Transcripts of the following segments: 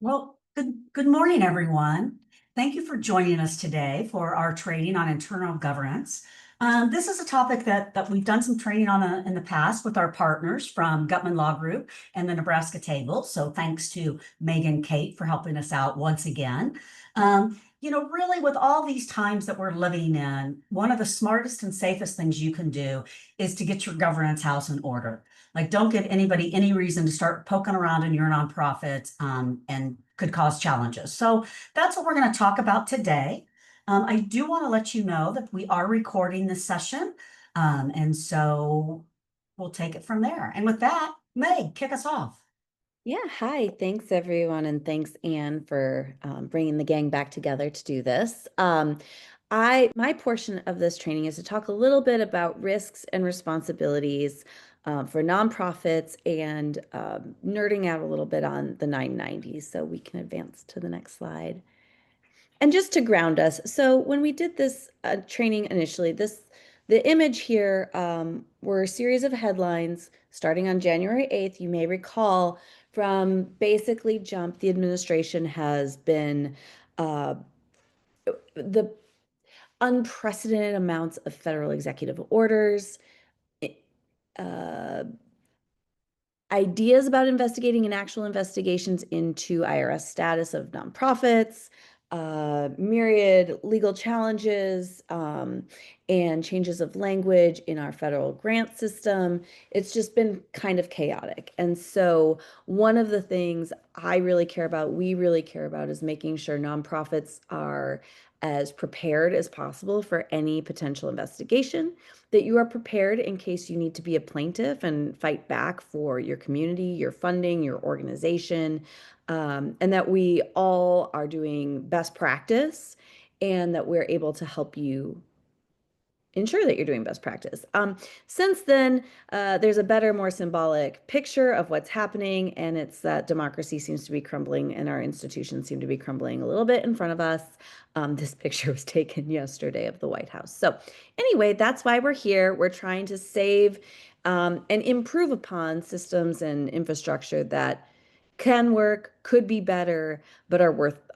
Well, good morning, everyone. Thank you for joining us today for our training on internal governance. This is a topic that we've done some training on in the past with our partners from Gutman Law Group and the Nebraska Table. So thanks to Megan and Kate for helping us out once again. Really with all these times that we're living in, one of the smartest and safest things you can do is to get your governance house in order. Like, don't give anybody any reason to start poking around in your nonprofit and could cause challenges. So that's what we're going to talk about today. I do want to let you know that we are recording this session. And so we'll take it from there. And with that, Meg, kick us off. Yeah, hi. Thanks, everyone. And thanks, Anne, for bringing the gang back together to do this. My portion of this training is to talk a little bit about risks and responsibilities for nonprofits and nerding out a little bit on the 990s. So we can advance to the next slide. And just to ground us, so when we did this training initially, the image here were a series of headlines starting on January 8th. You may recall from basically Jump, the administration has been the unprecedented amounts of federal executive orders, uh, ideas about investigating and actual investigations into IRS status of nonprofits, myriad legal challenges, and changes of language in our federal grant system. It's just been kind of chaotic. And so one of the things I really care about, we really care about, is making sure nonprofits are as prepared as possible for any potential investigation, that you are prepared in case you need to be a plaintiff and fight back for your community, your funding, your organization, and that we all are doing best practice and that we're able to help you ensure that you're doing best practice. Since then, there's a better, more symbolic picture of what's happening, and it's that democracy seems to be crumbling and our institutions seem to be crumbling a little bit in front of us. This picture was taken yesterday of the White House. So anyway, that's why we're here. We're trying to save and improve upon systems and infrastructure that can work, could be better, but are worth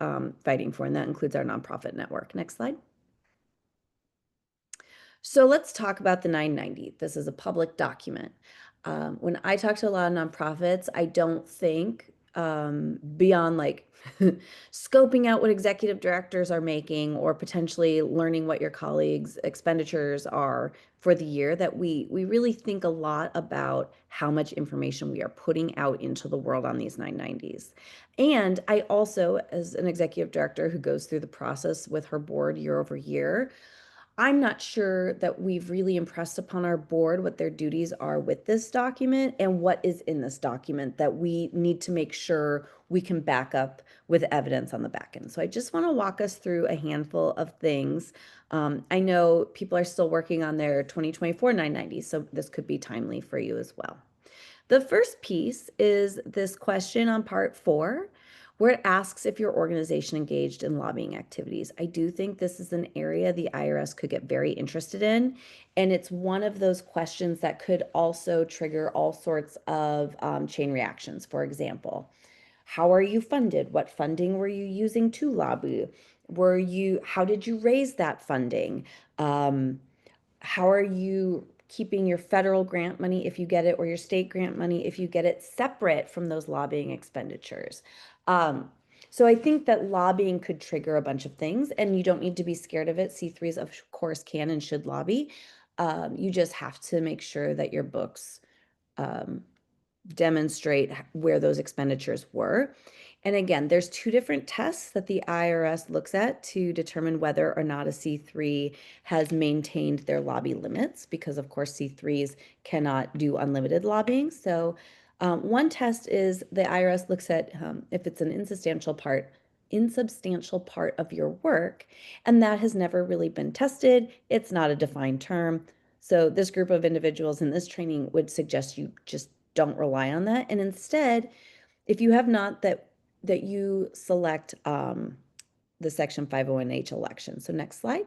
fighting for, and that includes our nonprofit network. Next slide. So let's talk about the 990. This is a public document. When I talk to a lot of nonprofits, I don't think beyond like scoping out what executive directors are making or potentially learning what your colleagues' expenditures are for the year, that we really think a lot about how much information we are putting out into the world on these 990s. And I also, as an executive director who goes through the process with her board year over year, I'm not sure that we've really impressed upon our board what their duties are with this document and what is in this document that we need to make sure we can back up with evidence on the back end. So I just want to walk us through a handful of things. I know people are still working on their 2024 990, so this could be timely for you as well. The first piece is this question on part 4, where it asks if your organization engaged in lobbying activities. I do think this is an area the IRS could get very interested in, and it's one of those questions that could also trigger all sorts of chain reactions. For example, how are you funded? What funding were you using to lobby? How did you raise that funding? How are you keeping your federal grant money if you get it, or your state grant money if you get it, separate from those lobbying expenditures? Um, so I think that lobbying could trigger a bunch of things, and you don't need to be scared of it. C3s, of course, can and should lobby. You just have to make sure that your books um, demonstrate where those expenditures were. And again, there's 2 different tests that the IRS looks at to determine whether or not a C3 has maintained their lobby limits, because of course C3s cannot do unlimited lobbying. So one test is the IRS looks at if it's an insubstantial part of your work, and that has never really been tested. It's not a defined term. So this group of individuals in this training would suggest you just don't rely on that. And instead, if you have not, that you select the Section 501H election. So next slide.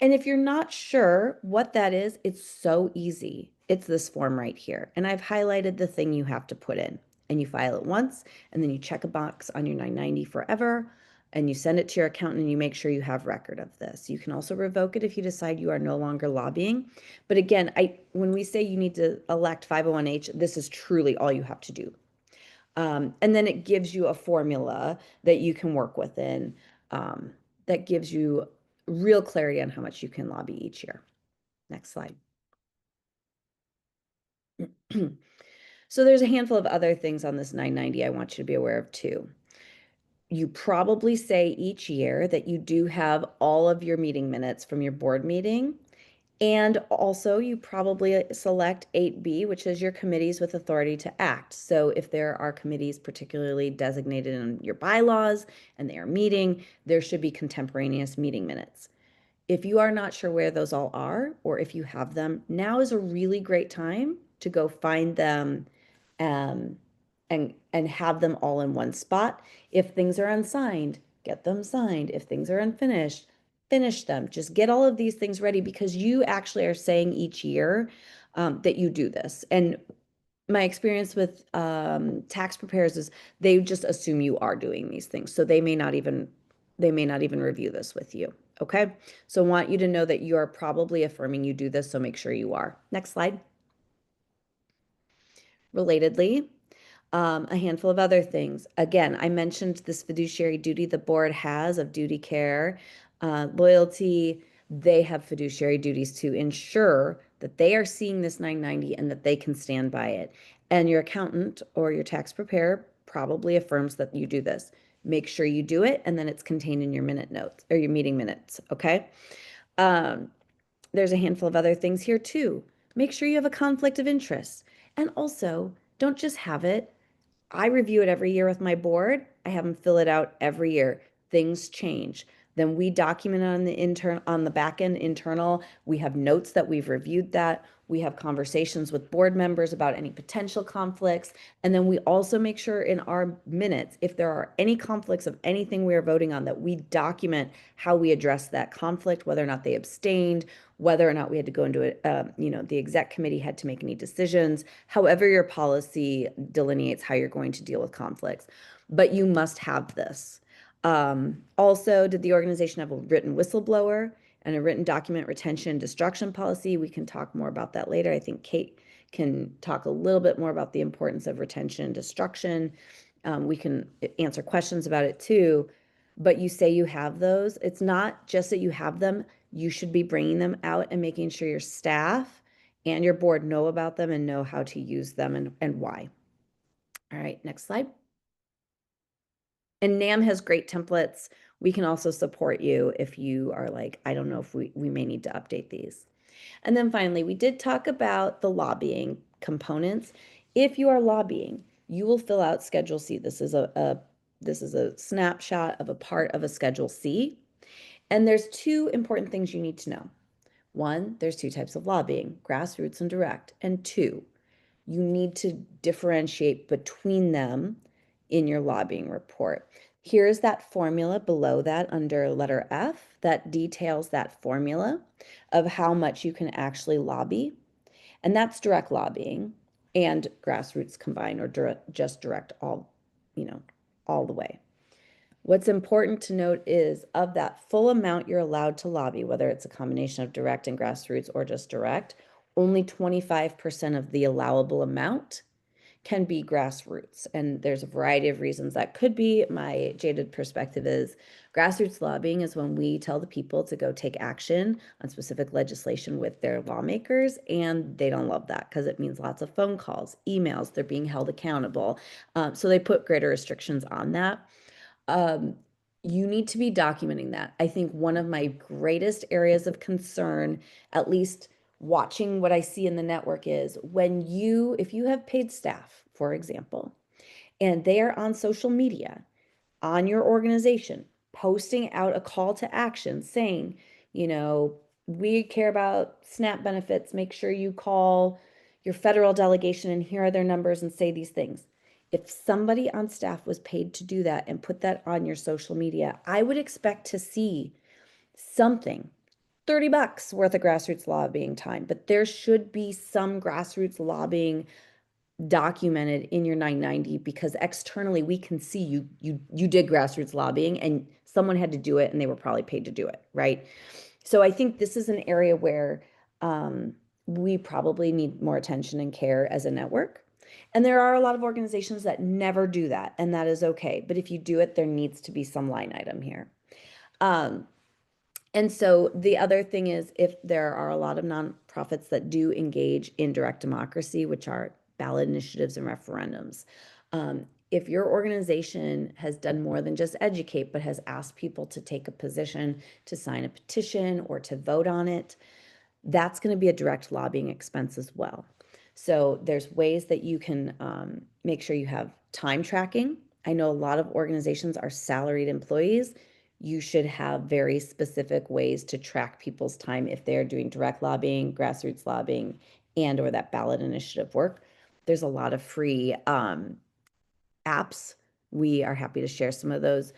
And if you're not sure what that is, it's so easy. It's this form right here. And I've highlighted the thing you have to put in. and you file it once, and then you check a box on your 990 forever, and you send it to your accountant and you make sure you have record of this. You can also revoke it if you decide you are no longer lobbying. But again, when we say you need to elect 501H, this is truly all you have to do. And then it gives you a formula that you can work within, that gives you real clarity on how much you can lobby each year. Next slide. So there's a handful of other things on this 990 I want you to be aware of too. You probably say each year that you do have all of your meeting minutes from your board meeting. And also you probably select 8B, which is your committees with authority to act. So if there are committees particularly designated in your bylaws and they are meeting, there should be contemporaneous meeting minutes. If you are not sure where those all are, or if you have them, now is a really great time to go find them, and have them all in one spot. If things are unsigned, get them signed. If things are unfinished, finish them. Just get all of these things ready, because you actually are saying each year that you do this. And my experience with tax preparers is they just assume you are doing these things. So they may not even review this with you. Okay. So I want you to know that you are probably affirming you do this. So make sure you are. Next slide. Relatedly, a handful of other things. Again, I mentioned this fiduciary duty the board has of duty, care, loyalty. They have fiduciary duties to ensure that they are seeing this 990 and that they can stand by it. And your accountant or your tax preparer probably affirms that you do this. Make sure you do it, and then it's contained in your minute notes or your meeting minutes. Okay. There's a handful of other things here too. Make sure you have a conflict of interest. And also, don't just have it. I review it every year with my board. I have them fill it out every year. Things change. Then we document on the back end internal. We have notes that we've reviewed that. We have conversations with board members about any potential conflicts. And then we also make sure in our minutes, if there are any conflicts of anything we are voting on, that we document how we address that conflict, whether or not they abstained, whether or not we had to go into it, the exec committee had to make any decisions, however your policy delineates how you're going to deal with conflicts. But you must have this. Also, did the organization have a written whistleblower and a written document retention and destruction policy? We can talk more about that later. I think Kate can talk a little bit more about the importance of retention and destruction. We can answer questions about it too. But you say you have those. It's not just that you have them. You should be bringing them out and making sure your staff and your board know about them and know how to use them and why. All right, next slide. And NAM has great templates. We can also support you if you are like, I don't know if we may need to update these. And then finally, we did talk about the lobbying components. If you are lobbying, you will fill out Schedule C. This is a snapshot of a part of a Schedule C. And there's two important things you need to know. One, there's two types of lobbying, grassroots and direct. And two, you need to differentiate between them in your lobbying report. Here's that formula below that under letter F that details that formula of how much you can actually lobby. And that's direct lobbying and grassroots combined, or just direct all the way. What's important to note is of that full amount you're allowed to lobby, whether it's a combination of direct and grassroots or just direct, only 25% of the allowable amount can be grassroots. And there's a variety of reasons that could be. My jaded perspective is grassroots lobbying is when we tell the people to go take action on specific legislation with their lawmakers, and they don't love that because it means lots of phone calls, emails, they're being held accountable. So they put greater restrictions on that. You need to be documenting that. I think one of my greatest areas of concern, at least watching what I see in the network, is if you have paid staff, for example, and they are on social media, on your organization, posting out a call to action saying, we care about SNAP benefits, make sure you call your federal delegation and here are their numbers and say these things. If somebody on staff was paid to do that and put that on your social media, I would expect to see something, $30 worth of grassroots lobbying time, but there should be some grassroots lobbying documented in your 990, because externally we can see you did grassroots lobbying and someone had to do it and they were probably paid to do it, right? So I think this is an area where we probably need more attention and care as a network. And there are a lot of organizations that never do that, and that is okay. But if you do it, there needs to be some line item here. And so the other thing is, if there are a lot of nonprofits that do engage in direct democracy, which are ballot initiatives and referendums, if your organization has done more than just educate, but has asked people to take a position, to sign a petition, or to vote on it, that's going to be a direct lobbying expense as well. So there's ways that you can make sure you have time tracking. I know a lot of organizations are salaried employees. You should have very specific ways to track people's time if they're doing direct lobbying, grassroots lobbying, and or that ballot initiative work. There's a lot of free apps. We are happy to share some of those.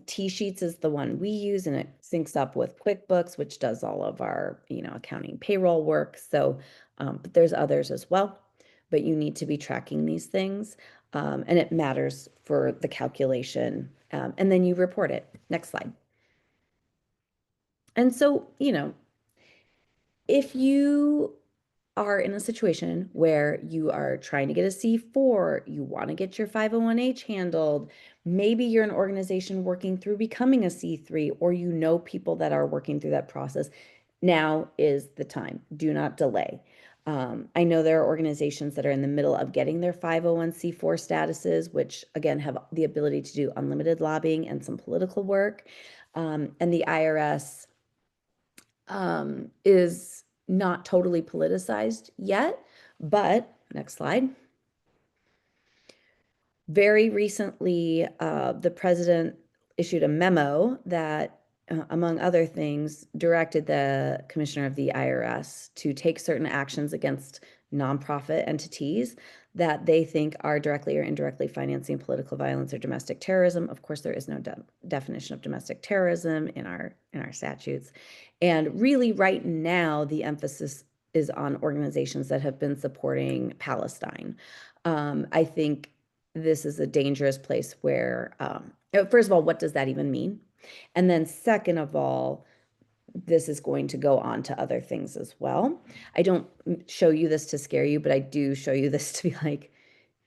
T-Sheets is the one we use, and it syncs up with QuickBooks, which does all of our, accounting payroll work. So, but there's others as well, but you need to be tracking these things. And it matters for the calculation. And then you report it. Next slide. And so, if you are in a situation where you are trying to get a C4, you want to get your 501H handled, maybe you're an organization working through becoming a C3, or people that are working through that process, now is the time. Do not delay. I know there are organizations that are in the middle of getting their 501c4 statuses, which again have the ability to do unlimited lobbying and some political work. And the IRS is not totally politicized yet, but next slide. Very recently, the president issued a memo that, among other things, directed the commissioner of the IRS to take certain actions against nonprofit entities that they think are directly or indirectly financing political violence or domestic terrorism. Of course, there is no definition of domestic terrorism in our statutes. And really, right now, the emphasis is on organizations that have been supporting Palestine. I think this is a dangerous place where, first of all, what does that even mean? And then second of all, this is going to go on to other things as well. I don't show you this to scare you, but I do show you this to be like,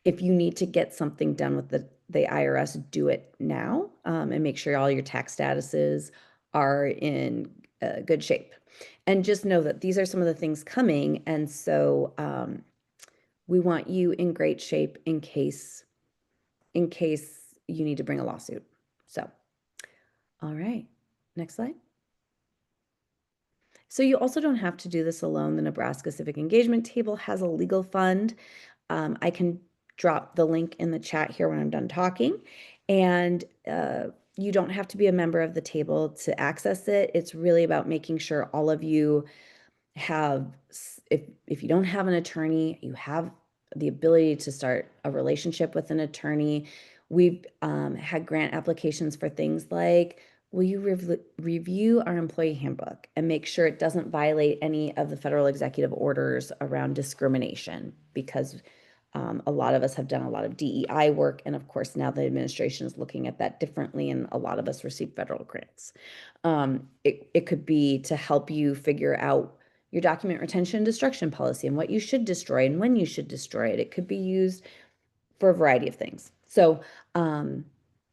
if you need to get something done with the IRS, do it now, and make sure all your tax statuses are in good shape. And just know that these are some of the things coming. And so we want you in great shape in case you need to bring a lawsuit. So, all right, next slide. So you also don't have to do this alone. The Nebraska Civic Engagement Table has a legal fund. I can drop the link in the chat here when I'm done talking. And you don't have to be a member of the table to access it. It's really about making sure all of you have, if you don't have an attorney, you have the ability to start a relationship with an attorney. We've had grant applications for things like, will you review our employee handbook and make sure it doesn't violate any of the federal executive orders around discrimination? Because a lot of us have done a lot of DEI work, and of course now the administration is looking at that differently, and a lot of us receive federal grants. It could be to help you figure out your document retention and destruction policy and what you should destroy and when you should destroy it. It could be used for a variety of things. So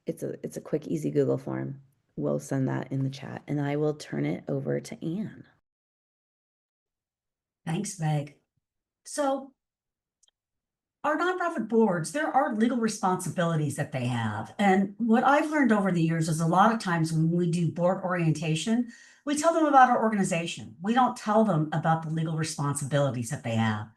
it's a quick, easy Google form. We'll send that in the chat, and I will turn it over to Anne. Thanks, Meg. So our nonprofit boards, there are legal responsibilities that they have. And what I've learned over the years is a lot of times when we do board orientation, we tell them about our organization. We don't tell them about the legal responsibilities that they have.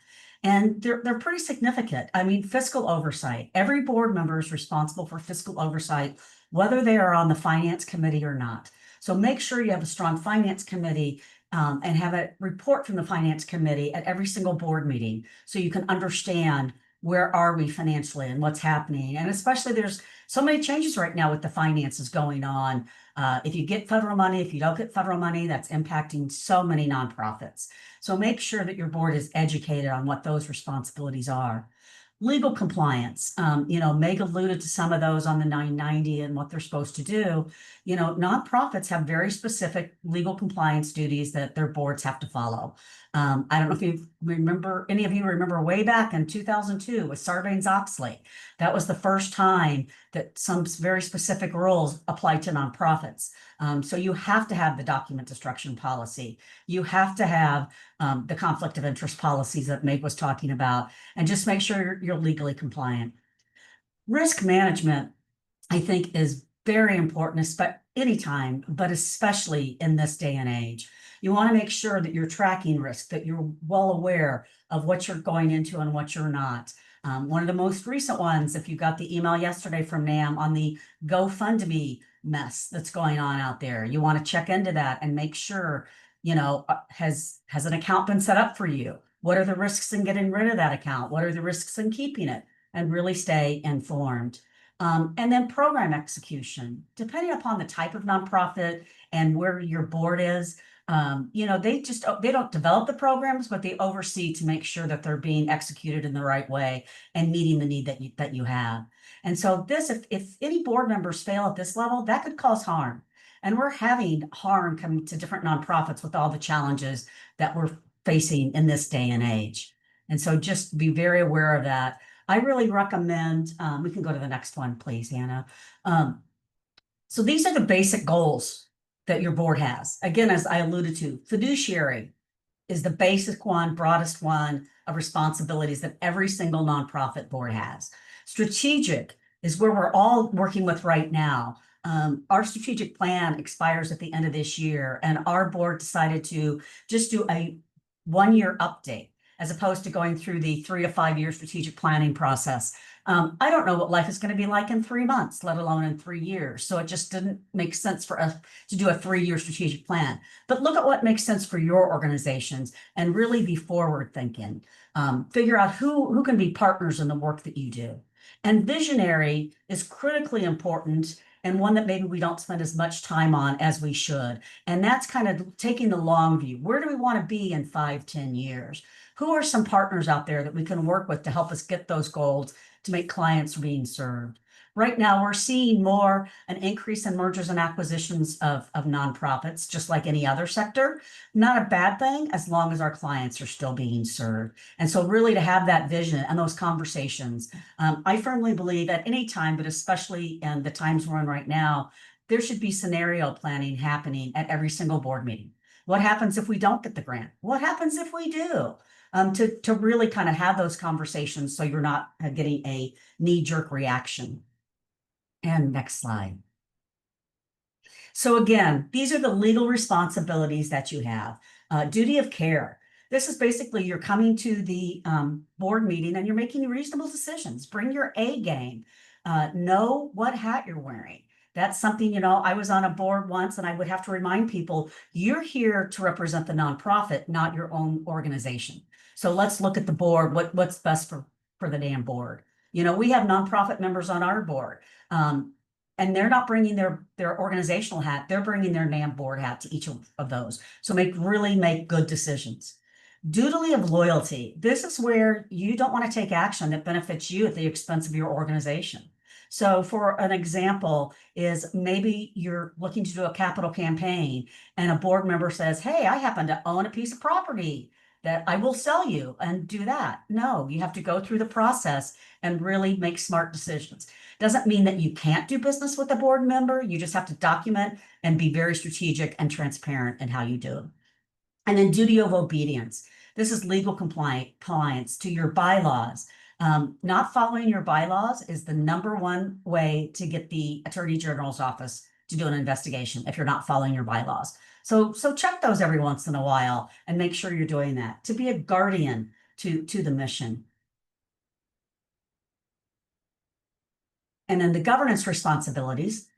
And they're pretty significant. I mean, fiscal oversight. Every board member is responsible for fiscal oversight, whether they are on the finance committee or not. So make sure you have a strong finance committee and have a report from the finance committee at every single board meeting so you can understand where are we financially and what's happening. And especially there's so many changes right now with the finances going on. If you get federal money, if you don't get federal money, that's impacting so many nonprofits. So make sure that your board is educated on what those responsibilities are. Legal compliance, Meg alluded to some of those on the 990 and what they're supposed to do. Nonprofits have very specific legal compliance duties that their boards have to follow. I don't know if any of you remember way back in 2002 with Sarbanes-Oxley. That was the first time that some very specific rules applied to nonprofits. So you have to have the document destruction policy. You have to have the conflict of interest policies that Meg was talking about, and just make sure you're legally compliant. Risk management, I think, is very important, anytime, but especially in this day and age. You want to make sure that you're tracking risk, that you're well aware of what you're going into and what you're not. One of the most recent ones, if you got the email yesterday from NAM on the GoFundMe mess that's going on out there, you want to check into that and make sure, has an account been set up for you? What are the risks in getting rid of that account? What are the risks in keeping it? And really stay informed. And then program execution, depending upon the type of nonprofit and where your board is, they don't develop the programs, but they oversee to make sure that they're being executed in the right way and meeting the need that you have. And so if any board members fail at this level, that could cause harm. And we're having harm coming to different nonprofits with all the challenges that we're facing in this day and age. And so just be very aware of that. I really recommend, we can go to the next one, please, Anna. So these are the basic goals that your board has. Again, as I alluded to, fiduciary is the basic one, broadest one of responsibilities that every single nonprofit board has. Strategic is where we're all working with right now. Our strategic plan expires at the end of this year, and our board decided to just do a 1-year update as opposed to going through the 3 to 5 year strategic planning process. I don't know what life is going to be like in 3 months, let alone in 3 years. So it just didn't make sense for us to do a 3-year strategic plan. But look at what makes sense for your organizations and really be forward thinking. Figure out who can be partners in the work that you do. And visionary is critically important, and one that maybe we don't spend as much time on as we should. And that's kind of taking the long view. Where do we want to be in 5, 10 years? Who are some partners out there that we can work with to help us get those goals to make clients being served? Right now, we're seeing an increase in mergers and acquisitions of nonprofits, just like any other sector. Not a bad thing as long as our clients are still being served. And so really to have that vision and those conversations, I firmly believe at any time, but especially in the times we're in right now, there should be scenario planning happening at every single board meeting. What happens if we don't get the grant? What happens if we do? To really kind of have those conversations so you're not getting a knee-jerk reaction. And next slide. So again, these are the legal responsibilities that you have. Duty of care. This is basically you're coming to the board meeting and you're making reasonable decisions. Bring your A game. Know what hat you're wearing. That's something, I was on a board once and I would have to remind people, you're here to represent the nonprofit, not your own organization. So let's look at the board, what's best for the NAM board. We have nonprofit members on our board, and they're not bringing their organizational hat, they're bringing their NAM board hat to each of those. So really make good decisions. Duty of loyalty. This is where you don't want to take action that benefits you at the expense of your organization. So for an example is maybe you're looking to do a capital campaign and a board member says, hey, I happen to own a piece of property that I will sell you and do that. No, you have to go through the process and really make smart decisions. Doesn't mean that you can't do business with a board member. You just have to document and be very strategic and transparent in how you do it. And then duty of obedience. This is legal compliance to your bylaws. Not following your bylaws is the #1 way to get the Attorney General's office to do an investigation if you're not following your bylaws. So check those every once in a while and make sure you're doing that. To be a guardian to the mission. And then the governance responsibilities.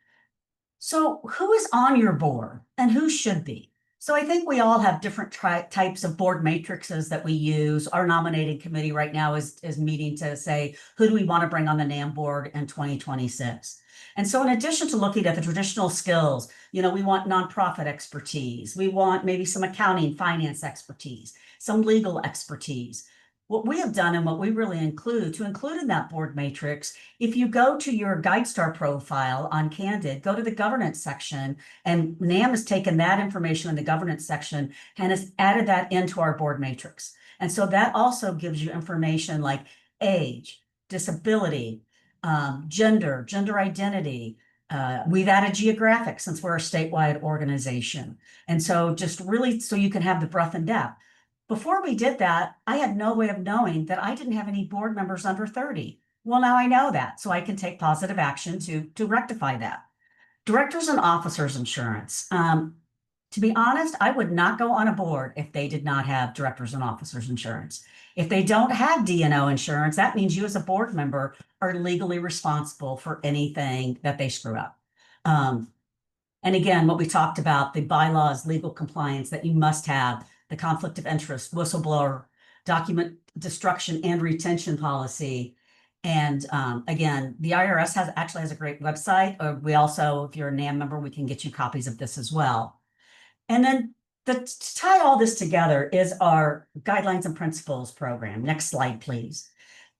So who is on your board and who should be? So I think we all have different types of board matrices that we use. Our nominating committee right now is meeting to say, who do we want to bring on the NAM board in 2026? And so in addition to looking at the traditional skills, we want nonprofit expertise. We want maybe some accounting, finance expertise, some legal expertise. what we have done and what we really include in that board matrix, if you go to your GuideStar profile on Candid, go to the governance section, and NAM has taken that information in the governance section and has added that into our board matrix. And so that also gives you information like age, disability, gender identity. We've added geographic since we're a statewide organization. And so just really so you can have the breadth and depth. Before we did that, I had no way of knowing that I didn't have any board members under 30. Well, now I know that, so I can take positive action to rectify that. Directors and officers insurance. To be honest, I would not go on a board if they did not have directors and officers insurance. If they don't have D&O insurance, that means you as a board member are legally responsible for anything that they screw up. And again, what we talked about, the bylaws, legal compliance that you must have, the conflict of interest, whistleblower, document destruction and retention policy. And again, the IRS actually has a great website. We also, if you're a NAM member, we can get you copies of this as well. And then to tie all this together is our guidelines and principles program. Next slide, please.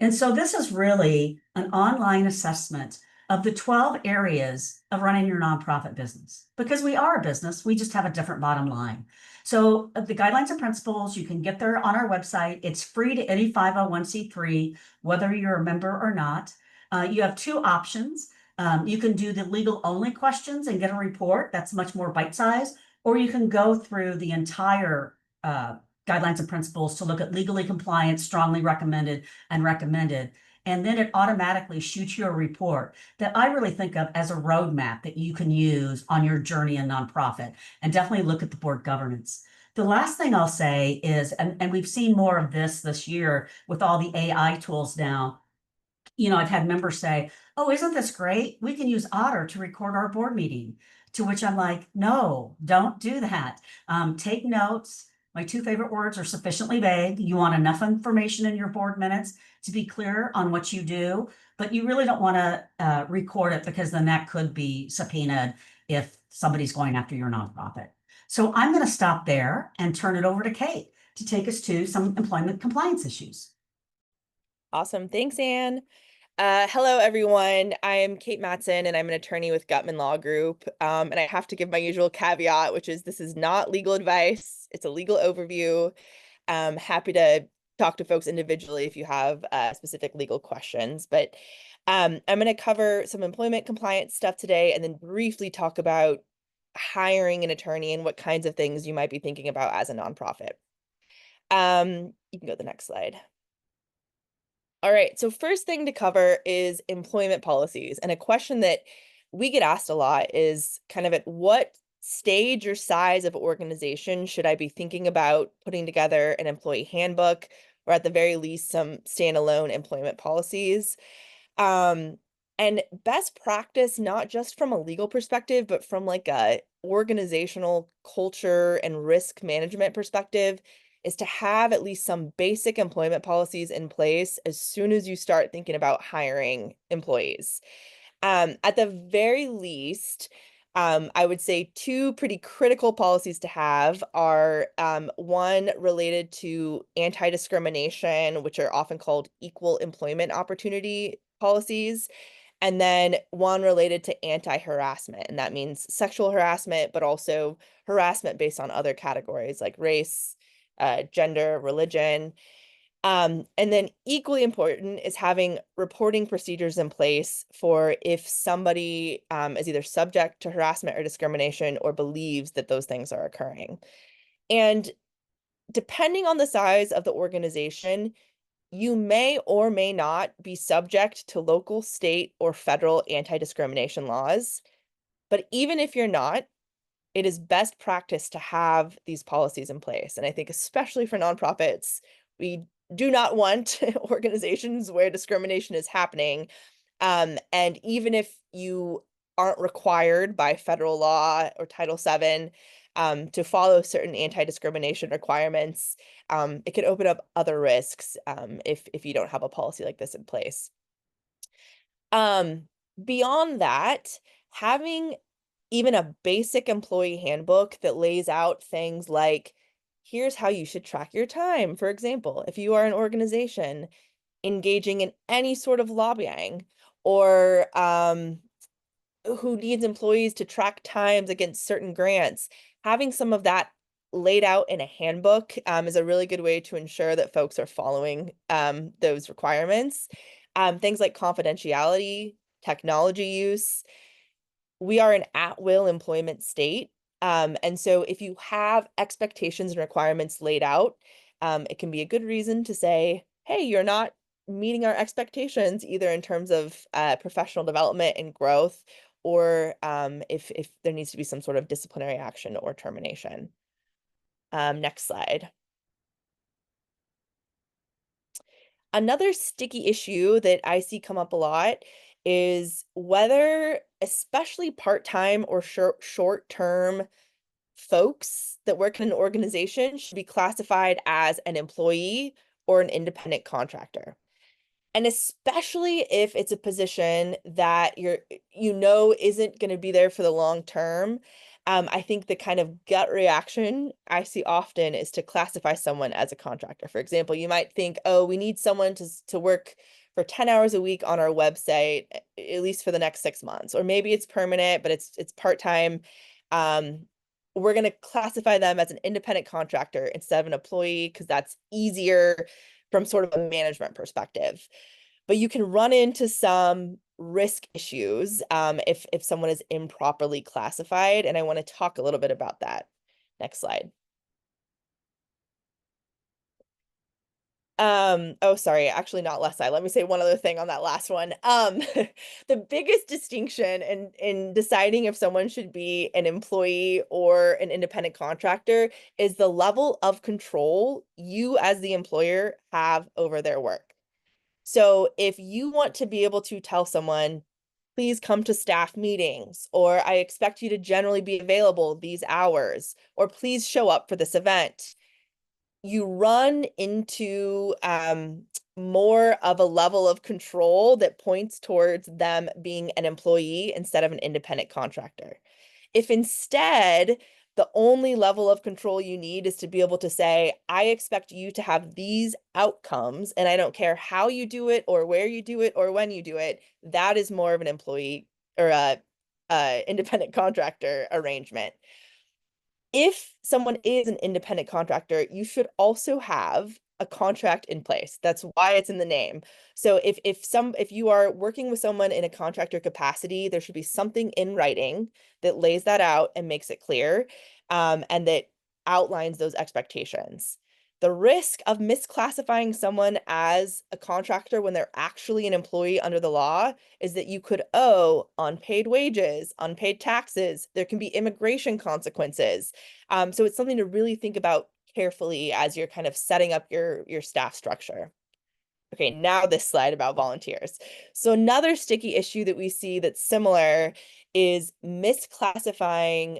And so this is really an online assessment of the 12 areas of running your nonprofit business. Because we are a business, we just have a different bottom line. So the guidelines and principles, you can get there on our website. It's free to any 501c3, whether you're a member or not. You have two options. You can do the legal only questions and get a report that's much more bite-sized, or you can go through the entire guidelines and principles to look at legally compliant, strongly recommended, and recommended. And then it automatically shoots you a report that I really think of as a roadmap that you can use on your journey in nonprofit, and definitely look at the board governance. The last thing I'll say is, and we've seen more of this year with all the AI tools now. I've had members say, "Oh, isn't this great? We can use Otter to record our board meeting." To which I'm like, no, don't do that. Take notes. My two favorite words are sufficiently vague. You want enough information in your board minutes to be clear on what you do, but you really don't want to record it, because then that could be subpoenaed if somebody's going after your nonprofit. So I'm going to stop there and turn it over to Kate to take us to some employment compliance issues. Awesome. Thanks, Anne. Hello, everyone. I'm Kate Matson, and I'm an attorney with Gutman Law Group. And I have to give my usual caveat, which is this is not legal advice. It's a legal overview. Happy to talk to folks individually if you have specific legal questions. But I'm going to cover some employment compliance stuff today, and then briefly talk about hiring an attorney and what kinds of things you might be thinking about as a nonprofit. You can go to the next slide. All right, so first thing to cover is employment policies. And a question that we get asked a lot is kind of at what stage or size of organization should I be thinking about putting together an employee handbook, or at the very least some standalone employment policies? And best practice, not just from a legal perspective, but from like a organizational culture and risk management perspective, is to have at least some basic employment policies in place as soon as you start thinking about hiring employees. At the very least, I would say two pretty critical policies to have are one related to anti-discrimination, which are often called equal employment opportunity policies, and then one related to anti-harassment, and that means sexual harassment, but also harassment based on other categories like race, gender, religion. And then equally important is having reporting procedures in place for if somebody is either subject to harassment or discrimination or believes that those things are occurring. And depending on the size of the organization, you may or may not be subject to local, state, or federal anti-discrimination laws. But even if you're not, it is best practice to have these policies in place. And I think especially for nonprofits, we do not want organizations where discrimination is happening. And even if you aren't required by federal law or Title VII to follow certain anti-discrimination requirements, it can open up other risks if you don't have a policy like this in place. Beyond that, having even a basic employee handbook that lays out things like here's how you should track your time. For example, if you are an organization engaging in any sort of lobbying or who needs employees to track times against certain grants, having some of that laid out in a handbook is a really good way to ensure that folks are following those requirements. Things like confidentiality, technology use. We are an at-will employment state. And so if you have expectations and requirements laid out, it can be a good reason to say, hey, you're not meeting our expectations, either in terms of professional development and growth, or if there needs to be some sort of disciplinary action or termination. Next slide. Another sticky issue that I see come up a lot is whether, especially part-time or short-term folks that work in an organization should be classified as an employee or an independent contractor. And especially if it's a position that isn't going to be there for the long term. I think the kind of gut reaction I see often is to classify someone as a contractor. For example, you might think, oh, we need someone to work for 10 hours a week on our website, at least for the next 6 months. Or maybe it's permanent, but it's part-time. We're going to classify them as an independent contractor instead of an employee because that's easier from sort of a management perspective. But you can run into some risk issues if someone is improperly classified, and I want to talk a little bit about that. Next slide. Oh, sorry, actually not last slide. Let me say one other thing on that last one. The biggest distinction in deciding if someone should be an employee or an independent contractor is the level of control you as the employer have over their work. So if you want to be able to tell someone, please come to staff meetings, or I expect you to generally be available these hours, or please show up for this event, you run into more of a level of control that points towards them being an employee instead of an independent contractor. If instead the only level of control you need is to be able to say, I expect you to have these outcomes, and I don't care how you do it or where you do it or when you do it, that is more of an employee or a independent contractor arrangement. If someone is an independent contractor, you should also have a contract in place. That's why it's in the name. So if you are working with someone in a contractor capacity, there should be something in writing that lays that out and makes it clear, and that outlines those expectations. The risk of misclassifying someone as a contractor when they're actually an employee under the law is that you could owe unpaid wages, unpaid taxes. There can be immigration consequences. So it's something to really think about carefully as you're kind of setting up your staff structure. Okay, now this slide about volunteers. So another sticky issue that we see that's similar is misclassifying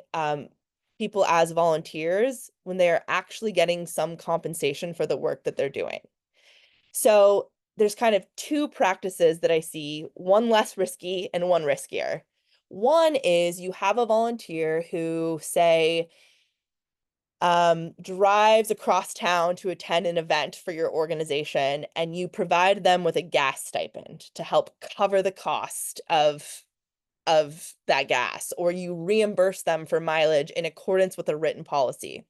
people as volunteers when they are actually getting some compensation for the work that they're doing. So there's kind of two practices that I see, one less risky and one riskier. One is you have a volunteer who, say, drives across town to attend an event for your organization, and you provide them with a gas stipend to help cover the cost of that gas, or you reimburse them for mileage in accordance with a written policy.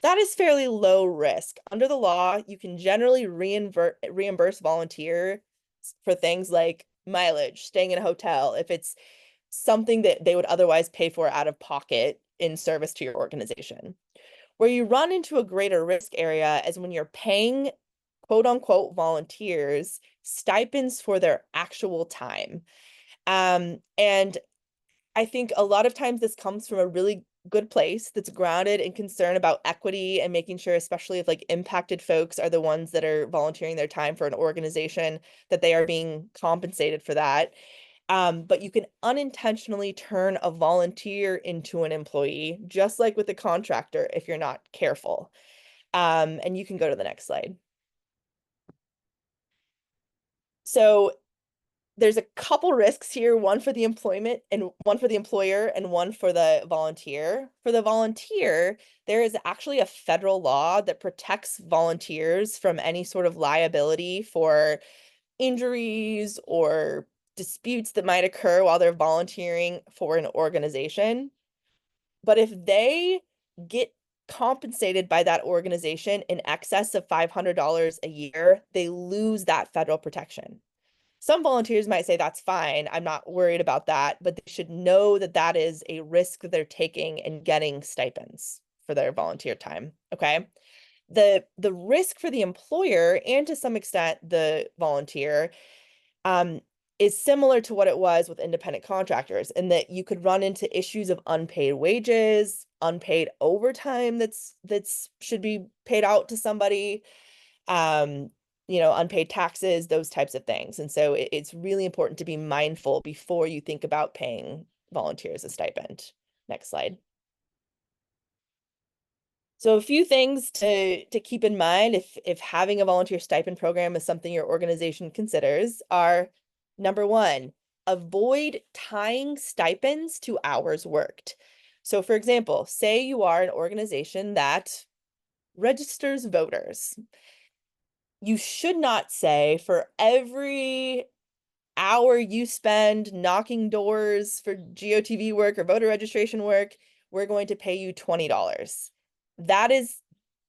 That is fairly low risk. Under the law, you can generally reimburse volunteers for things like mileage, staying in a hotel, if it's something that they would otherwise pay for out of pocket in service to your organization. Where you run into a greater risk area is when you're paying quote unquote volunteers stipends for their actual time. And I think a lot of times this comes from a really good place that's grounded in concern about equity and making sure, especially if like impacted folks are the ones that are volunteering their time for an organization, that they are being compensated for that. But you can unintentionally turn a volunteer into an employee, just like with a contractor, if you're not careful. And you can go to the next slide. So there's a couple risks here, one for the employment and one for the employer and one for the volunteer. For the volunteer, there is actually a federal law that protects volunteers from any sort of liability for injuries or disputes that might occur while they're volunteering for an organization. But if they get compensated by that organization in excess of $500 a year, they lose that federal protection. Some volunteers might say that's fine, I'm not worried about that, but they should know that that is a risk that they're taking in getting stipends for their volunteer time, okay? The risk for the employer and to some extent the volunteer is similar to what it was with independent contractors, in that you could run into issues of unpaid wages, unpaid overtime that's should be paid out to somebody, unpaid taxes, those types of things. And so it's really important to be mindful before you think about paying volunteers a stipend. Next slide. So a few things to keep in mind if having a volunteer stipend program is something your organization considers are, number one, avoid tying stipends to hours worked. So for example, say you are an organization that registers voters. You should not say for every hour you spend knocking doors for GOTV work or voter registration work, we're going to pay you $20. That is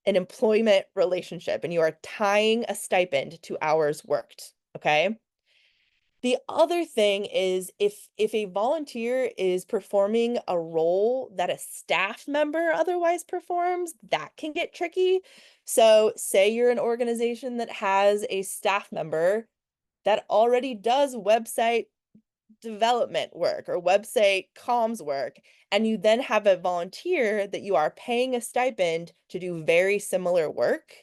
an employment relationship, and you are tying a stipend to hours worked, okay? The other thing is if a volunteer is performing a role that a staff member otherwise performs, that can get tricky. So say you're an organization that has a staff member that already does website development work or website comms work, and you then have a volunteer that you are paying a stipend to do very similar work.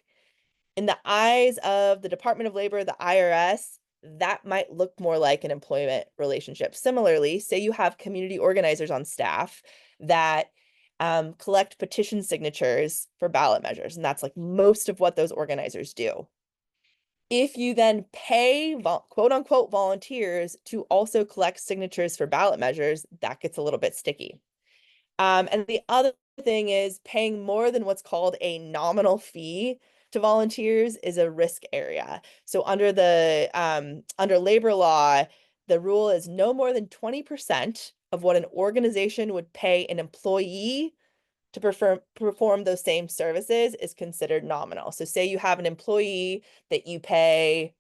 In the eyes of the Department of Labor, the IRS, that might look more like an employment relationship. Similarly, say you have community organizers on staff that collect petition signatures for ballot measures, and that's like most of what those organizers do. If you then pay quote unquote volunteers to also collect signatures for ballot measures, that gets a little bit sticky. And the other thing is paying more than what's called a nominal fee to volunteers is a risk area. So under under labor law, the rule is no more than 20% of what an organization would pay an employee to perform those same services is considered nominal. So say you have an employee that you pay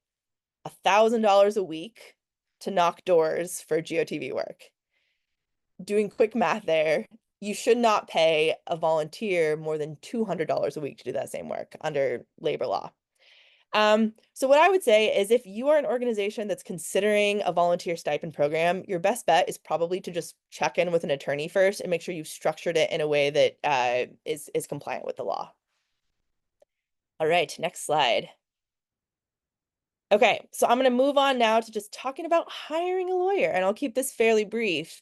$1,000 a week to knock doors for GOTV work. Doing quick math there, you should not pay a volunteer more than $200 a week to do that same work under labor law. So what I would say is if you are an organization that's considering a volunteer stipend program, your best bet is probably to just check in with an attorney first and make sure you've structured it in a way that is compliant with the law. All right, next slide. Okay, so I'm going to move on now to just talking about hiring a lawyer, and I'll keep this fairly brief.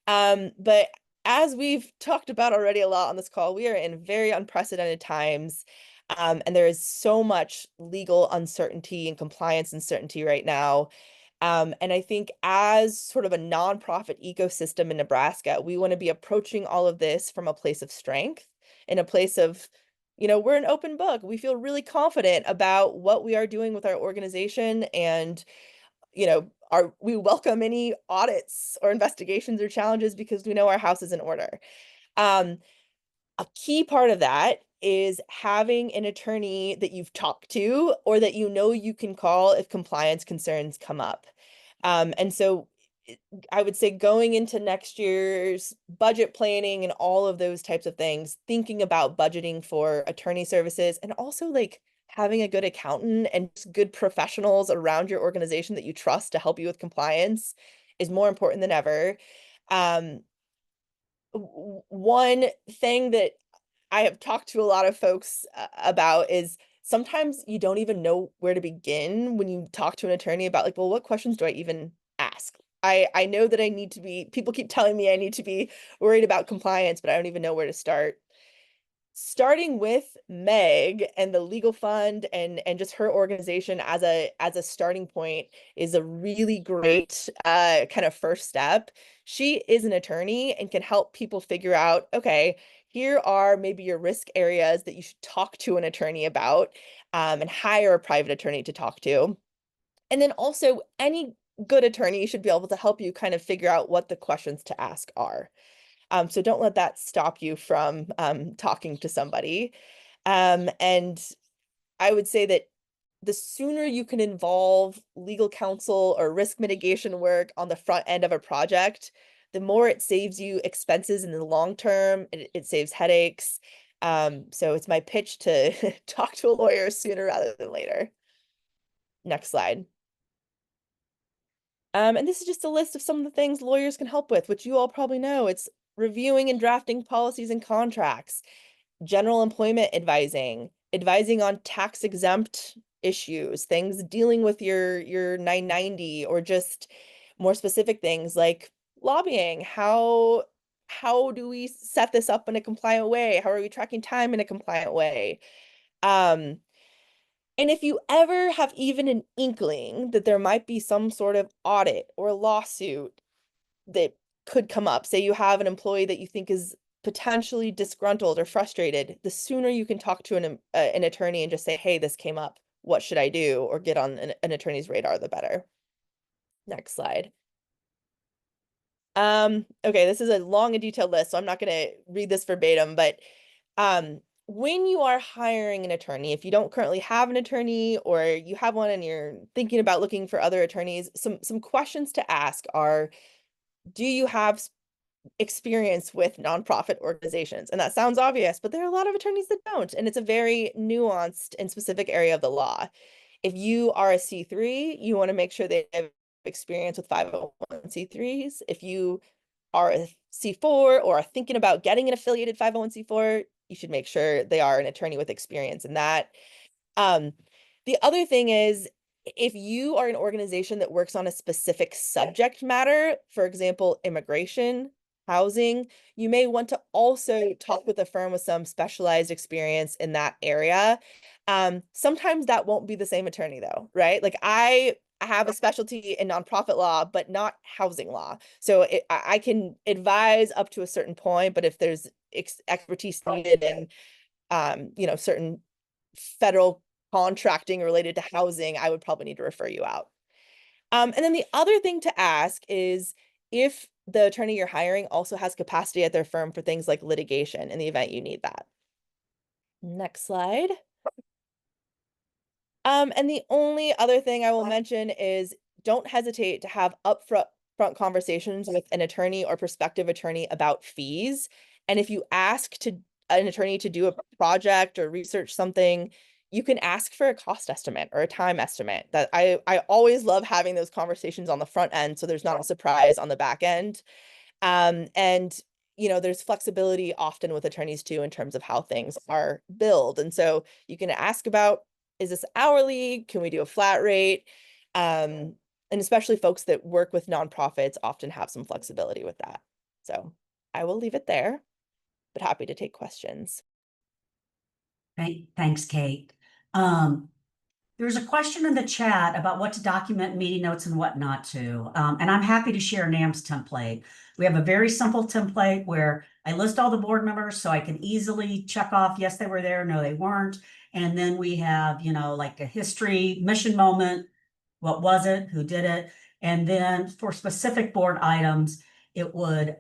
But as we've talked about already a lot on this call, we are in very unprecedented times. And there is so much legal uncertainty and compliance uncertainty right now. And I think as sort of a nonprofit ecosystem in Nebraska, we want to be approaching all of this from a place of strength, in a place of, we're an open book. We feel really confident about what we are doing with our organization, and, we welcome any audits or investigations or challenges because we know our house is in order. A key part of that is having an attorney that you've talked to or that you can call if compliance concerns come up. And so I would say going into next year's budget planning and all of those types of things, thinking about budgeting for attorney services, and also like having a good accountant and just good professionals around your organization that you trust to help you with compliance is more important than ever. One thing that I have talked to a lot of folks about is sometimes you don't even know where to begin when you talk to an attorney about like, well, what questions do I even ask? I know that people keep telling me I need to be worried about compliance, but I don't even know where to start. starting with Meg and the legal fund and just her organization as a starting point is a really great kind of first step. She is an attorney and can help people figure out, okay, here are maybe your risk areas that you should talk to an attorney about, and hire a private attorney to talk to. And then also any good attorney should be able to help you kind of figure out what the questions to ask are. So don't let that stop you from talking to somebody. And I would say that the sooner you can involve legal counsel or risk mitigation work on the front end of a project, the more it saves you expenses in the long term. It saves headaches. So it's my pitch to talk to a lawyer sooner rather than later. Next slide. And this is just a list of some of the things lawyers can help with, which you all probably know. It's reviewing and drafting policies and contracts, general employment advising, advising on tax exempt issues, things dealing with your 990, or just more specific things like lobbying. How do we set this up in a compliant way? How are we tracking time in a compliant way? And if you ever have even an inkling that there might be some sort of audit or lawsuit that could come up, say you have an employee that you think is potentially disgruntled or frustrated, the sooner you can talk to an attorney and just say, hey, this came up, what should I do? Or get on an attorney's radar, the better. Next slide. Okay, this is a long and detailed list, so I'm not going to read this verbatim, but when you are hiring an attorney, if you don't currently have an attorney or you have one and you're thinking about looking for other attorneys, some questions to ask are, do you have experience with nonprofit organizations? And that sounds obvious, but there are a lot of attorneys that don't, and it's a very nuanced and specific area of the law. If you are a C3, you want to make sure they have experience with 501c3s. If you are a C4 or are thinking about getting an affiliated 501c4, you should make sure they are an attorney with experience in that. The other thing is, if you are an organization that works on a specific subject matter, for example, immigration, housing, you may want to also talk with a firm with some specialized experience in that area. Sometimes that won't be the same attorney though, right? Like I have a specialty in nonprofit law, but not housing law. So I can advise up to a certain point, but if there's expertise needed in, certain federal contracting related to housing, I would probably need to refer you out. And then the other thing to ask is if the attorney you're hiring also has capacity at their firm for things like litigation in the event you need that. Next slide. And the only other thing I will mention is don't hesitate to have upfront conversations with an attorney or prospective attorney about fees. And if you ask an attorney to do a project or research something, you can ask for a cost estimate or a time estimate. That I always love having those conversations on the front end, so there's not a surprise on the back end. And there's flexibility often with attorneys too in terms of how things are billed. And so you can ask about, is this hourly? Can we do a flat rate? And especially folks that work with nonprofits often have some flexibility with that. So I will leave it there, but happy to take questions. Thanks, Kate. There's a question in the chat about what to document in meeting notes and what not to. And I'm happy to share NAM's template. We have a very simple template where I list all the board members so I can easily check off, yes, they were there, no, they weren't. And then we have, like a history, mission moment, what was it, who did it? And then for specific board items, it would,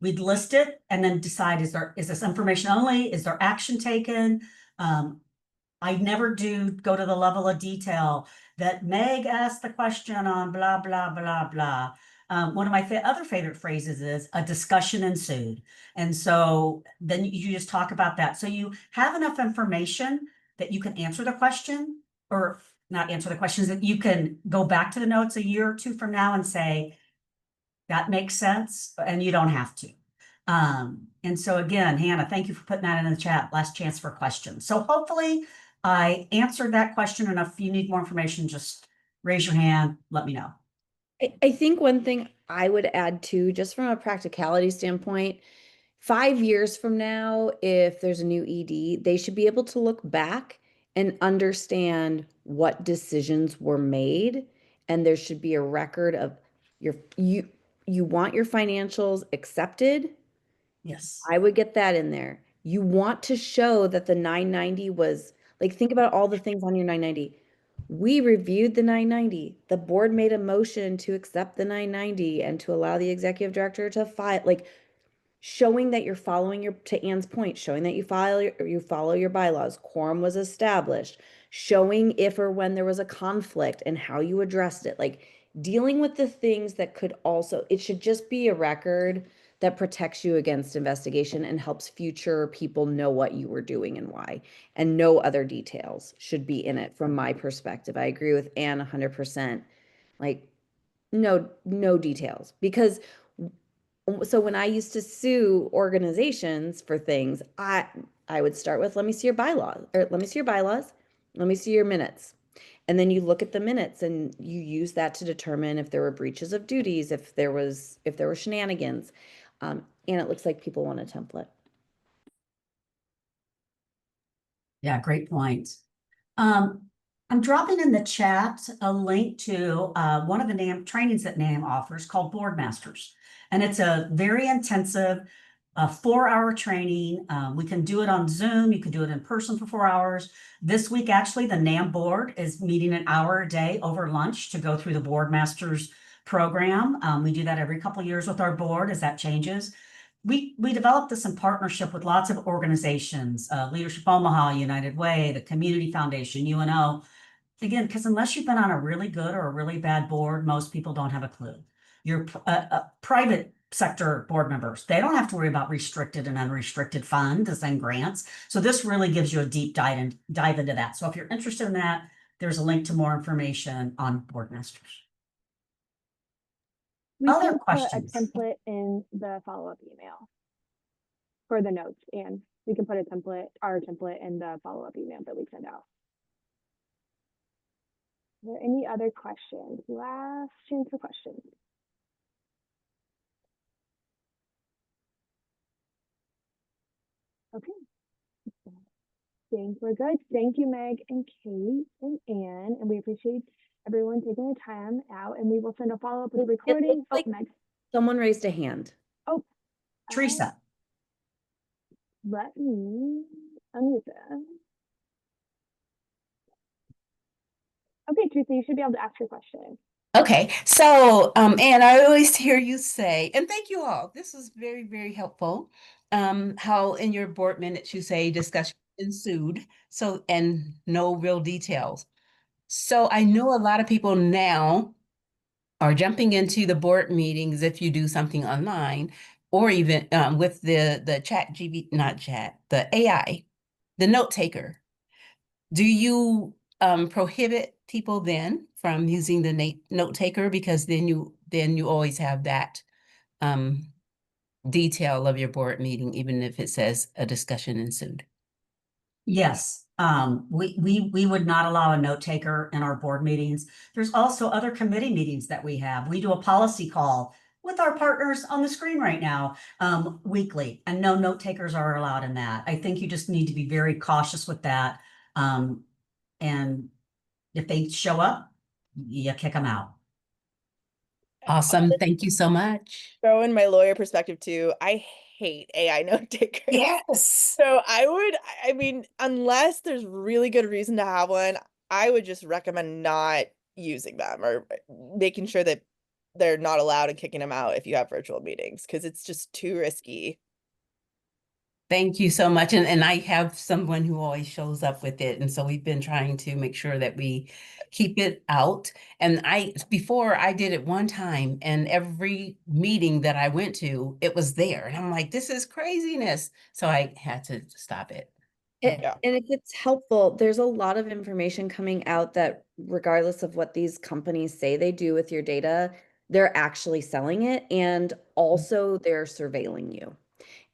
we'd list it and then decide, is this information only? Is there action taken? I never do go to the level of detail that Meg asked the question on blah, blah, blah, blah. One of my other favorite phrases is a discussion ensued. And so then you just talk about that. So you have enough information that you can answer the question, or not answer the questions, that you can go back to the notes a year or two from now and say, that makes sense, and you don't have to. And so again, Hannah, thank you for putting that in the chat. Last chance for questions. So hopefully I answered that question, and if you need more information, just raise your hand, let me know. I think one thing I would add too, just from a practicality standpoint, 5 years from now, if there's a new ED, they should be able to look back and understand what decisions were made. And there should be a record of you want your financials accepted. Yes. I would get that in there. You want to show that the 990 was like, think about all the things on your 990. We reviewed the 990. The board made a motion to accept the 990 and to allow the executive director to file, like showing that you're following your, to Ann's point, showing that you follow your bylaws, quorum was established, showing if or when there was a conflict and how you addressed it, like dealing with the things that could also, it should just be a record that protects you against investigation and helps future people know what you were doing and why. And no other details should be in it from my perspective. I agree with Ann 100%. Like no details, because so when I used to sue organizations for things, I would start with, let me see your bylaws, or let me see your bylaws, let me see your minutes. And then you look at the minutes and you use that to determine if there were breaches of duties, if there were shenanigans. And it looks like people want a template. Yeah, great point. Um, I'm dropping in the chat a link to one of the NAM trainings that NAM offers called Board Masters. And it's a very intensive 4-hour training. We can do it on Zoom. You can do it in person for 4 hours. This week, actually, the NAM board is meeting an hour a day over lunch to go through the Board Masters program. We do that every couple of years with our board as that changes. We developed this in partnership with lots of organizations, Leadership Omaha, United Way, the Community Foundation, UNO. Again, because unless you've been on a really good or a really bad board, most people don't have a clue. Your private sector board members, they don't have to worry about restricted and unrestricted funds and grants. So this really gives you a deep dive into that. So if you're interested in that, there's a link to more information on Board Masters. We Other can put questions? a template in the follow-up email for the notes, and we can put our template in the follow-up email that we send out. Are there any other questions? Last chance for questions. Okay. Thanks, we're good. Thank you, Meg and Kate and Ann, and we appreciate everyone taking the time out, and we will send a follow-up with a recording. Like Meg. someone raised a hand. Oh, Teresa. let me unmute them. Okay, Teresa, you should be able to ask your question. Okay, so Anne, I always hear you say, and thank you all. This was very, very helpful. How in your board minutes you say discussion ensued, so and no real details. So I know a lot of people now are jumping into the board meetings if you do something online, or even with the chat GB, not chat, the AI, the note taker. Do you prohibit people then from using the note taker, because then you always have that detail of your board meeting, even if it says a discussion ensued? Yes, we would not allow a note taker in our board meetings. There's also other committee meetings that we have. We do a policy call with our partners on the screen right now, weekly, and no note takers are allowed in that. I think you just need to be very cautious with that. And if they show up, you kick them out. Awesome. Thank you so much. Throw in my lawyer perspective too. I hate AI note takers. Yes. So I mean, unless there's really good reason to have one, I would just recommend not using them, or making sure that they're not allowed and kicking them out if you have virtual meetings, because it's just too risky. Thank you so much. And I have someone who always shows up with it. And so we've been trying to make sure that we keep it out. And before I did it one time, and every meeting that I went to, it was there. And I'm like, this is craziness. So I had to stop it. Yeah. And if it's helpful, there's a lot of information coming out that regardless of what these companies say they do with your data, they're actually selling it, and also they're surveilling you.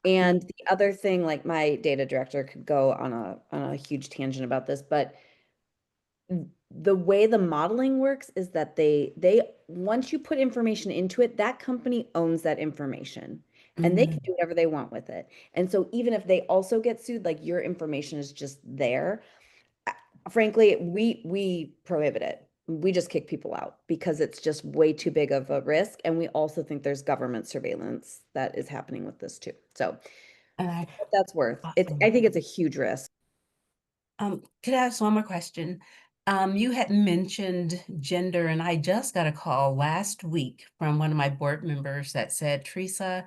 And the other thing, like my data director could go on a huge tangent about this, but the way the modeling works is that they once you put information into it, that company owns that information. and they can do whatever they want with it. And so even if they also get sued, like your information is just there. Frankly, we prohibit it. We just kick people out because it's just way too big of a risk. And we also think there's government surveillance that is happening with this too. So Uh, what that's worth. I awesome. think it's a huge risk. Could I ask one more question? You had mentioned gender, and I just got a call last week from one of my board members that said, Teresa,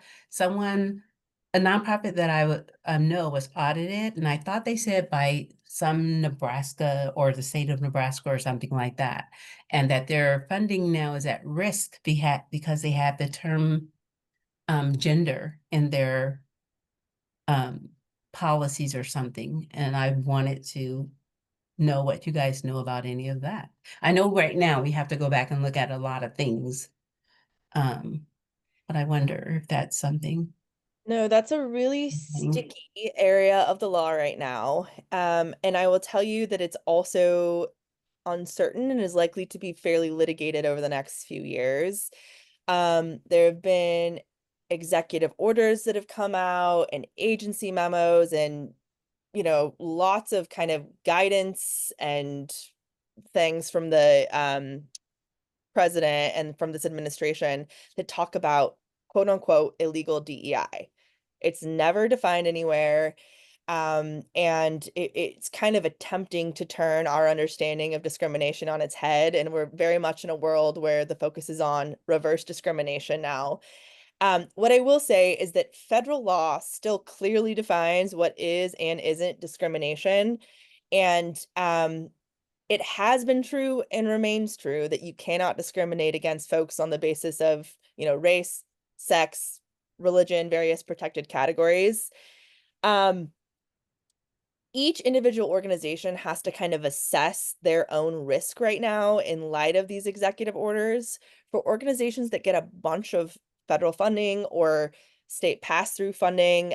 a nonprofit that I would know was audited, and I thought they said by some Nebraska or the state of Nebraska or something like that, and that their funding now is at risk because they have the term gender in their policies or something, and I wanted to know what you guys know about any of that. I know right now we have to go back and look at a lot of things, but I wonder if that's something. No, that's a really sticky area of the law right now. And I will tell you that it's also uncertain and is likely to be fairly litigated over the next few years. There have been executive orders that have come out and agency memos and, lots of kind of guidance and things from the president and from this administration that talk about quote unquote illegal DEI. It's never defined anywhere. And it's kind of attempting to turn our understanding of discrimination on its head. And we're very much in a world where the focus is on reverse discrimination now. What I will say is that federal law still clearly defines what is and isn't discrimination. And it has been true and remains true that you cannot discriminate against folks on the basis of, race, sex, religion, various protected categories. Each individual organization has to kind of assess their own risk right now in light of these executive orders. For organizations that get a bunch of federal funding or state pass-through funding,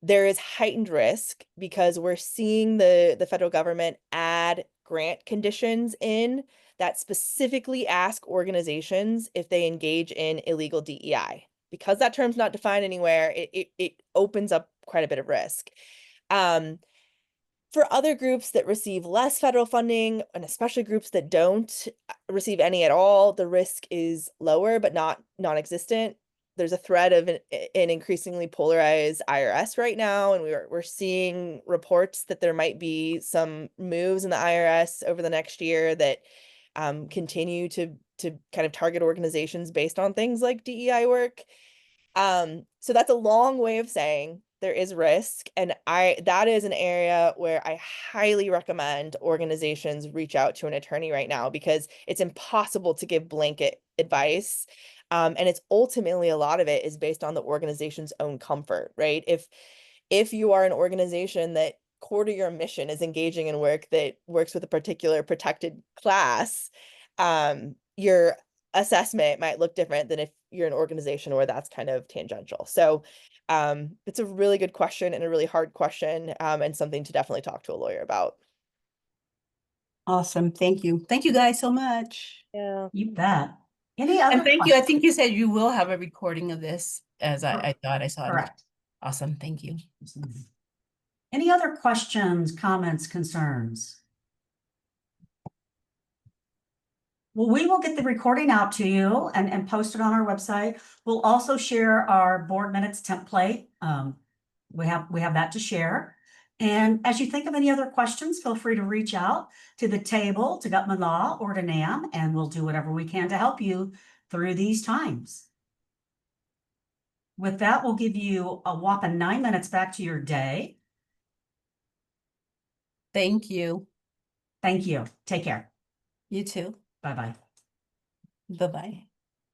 there is heightened risk because we're seeing the federal government add grant conditions in that specifically ask organizations if they engage in illegal DEI. Because that term's not defined anywhere, it opens up quite a bit of risk. For other groups that receive less federal funding, and especially groups that don't receive any at all, the risk is lower, but not non-existent. There's a threat of an increasingly polarized IRS right now, and we're seeing reports that there might be some moves in the IRS over the next year that continue to kind of target organizations based on things like DEI work. So that's a long way of saying there is risk, and that is an area where I highly recommend organizations reach out to an attorney right now because it's impossible to give blanket advice. And it's ultimately a lot of it is based on the organization's own comfort, right? If you are an organization that core to your mission is engaging in work that works with a particular protected class, your assessment might look different than if you're an organization where that's kind of tangential. So it's a really good question and a really hard question, and something to definitely talk to a lawyer about. Awesome. Thank you. Thank you guys so much. Yeah. You bet. Any other And thank you. I questions? think you said you will have a recording of this as I thought I saw it. Correct. Awesome. Thank you. Any other questions, comments, concerns? Well, we will get the recording out to you and post it on our website. We'll also share our board minutes template. We have that to share. And as you think of any other questions, feel free to reach out to the table, to Gutman Law, or to NAM, and we'll do whatever we can to help you through these times. With that, we'll give you a whopping 9 minutes back to your day. Thank you. Thank you. Take care. You too. Bye-bye. Bye-bye.